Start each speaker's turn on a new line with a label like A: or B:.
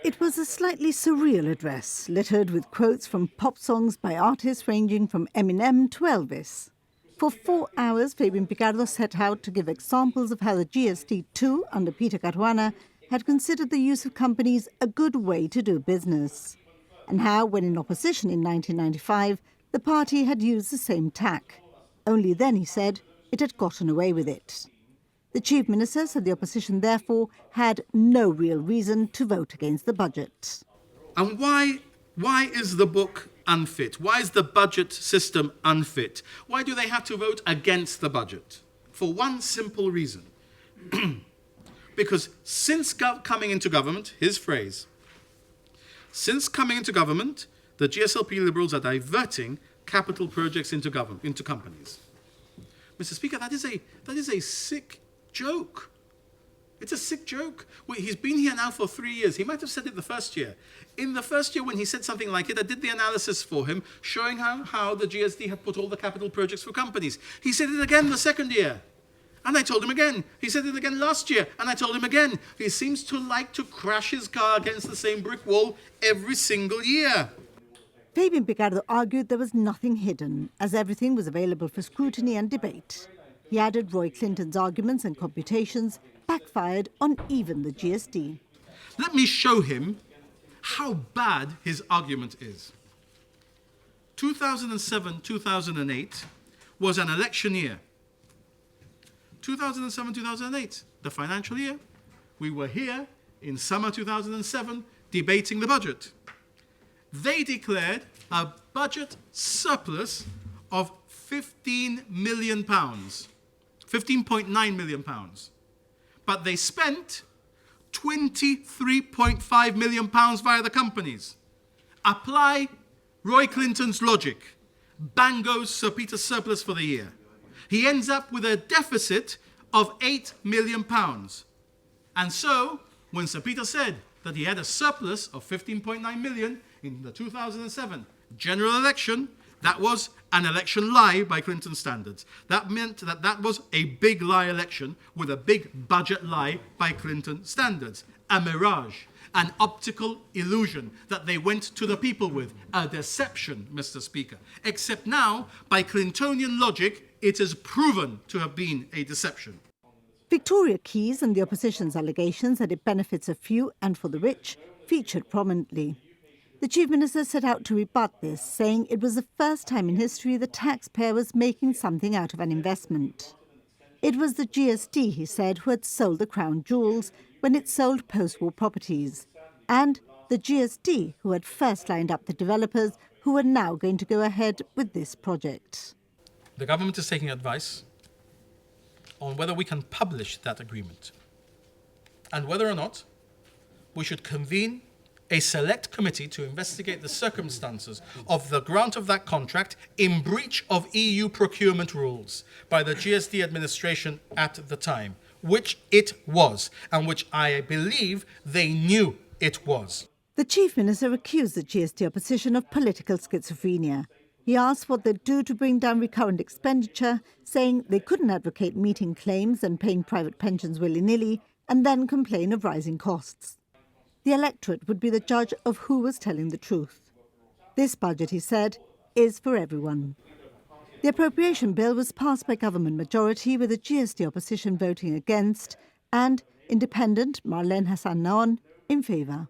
A: It was a slightly surreal address, littered with quotes from pop songs by artists ranging from Eminem to Elvis. For 4 hours, Fabian Picardo set out to give examples of how the GST2 under Peter Caruana had considered the use of companies a good way to do business, and how, when in opposition in 1995, the party had used the same tack. Only then, he said, it had gotten away with it. The chief minister said the opposition, therefore, had no real reason to vote against the budget.
B: And why is the book unfit? Why is the budget system unfit? Why do they have to vote against the budget? For one simple reason. Because since coming into government, his phrase, since coming into government, the GSLP Liberals are diverting capital projects into companies. Mr. Speaker, that is a sick joke. It's a sick joke. He's been here now for 3 years. He might have said it the first year. In the first year when he said something like it, I did the analysis for him, showing how the GSD had put all the capital projects for companies. He said it again the second year. And I told him again. He said it again last year. And I told him again. He seems to like to crash his car against the same brick wall every single year.
A: Fabian Picardo argued there was nothing hidden, as everything was available for scrutiny and debate. He added Roy Clinton's arguments and computations backfired on even the GSD.
B: Let me show him how bad his argument is. 2007-2008 was an election year. 2007-2008, the financial year. We were here in summer 2007 debating the budget. They declared a budget surplus of £15 million, £15.9 million. But they spent £23.5 million via the companies. Apply Roy Clinton's logic. Bang goes Sir Peter's surplus for the year. He ends up with a deficit of £8 million. And so, when Sir Peter said that he had a surplus of 15.9 million in the 2007 general election, that was an election lie by Clinton standards. That meant that was a big lie election with a big budget lie by Clinton standards. A mirage, an optical illusion that they went to the people with. A deception, Mr. Speaker. Except now, by Clintonian logic, it is proven to have been a deception.
A: Victoria Keyes and the opposition's allegations that it benefits a few and for the rich featured prominently. The Chief Minister set out to rebut this, saying it was the first time in history the taxpayer was making something out of an investment. It was the GSD, he said, who had sold the crown jewels when it sold post-war properties, and the GSD who had first lined up the developers who were now going to go ahead with this project.
B: The government is taking advice on whether we can publish that agreement and whether or not we should convene a select committee to investigate the circumstances of the grant of that contract in breach of EU procurement rules by the GSD administration at the time, which it was, and which I believe they knew it was.
A: The Chief Minister accused the GSD opposition of political schizophrenia. He asked what they'd do to bring down recurrent expenditure, saying they couldn't advocate meeting claims and paying private pensions willy-nilly and then complain of rising costs. The electorate would be the judge of who was telling the truth. This budget, he said, is for everyone. The appropriation bill was passed by government majority with the GSD opposition voting against and independent Marlene Hassan Naon in favour.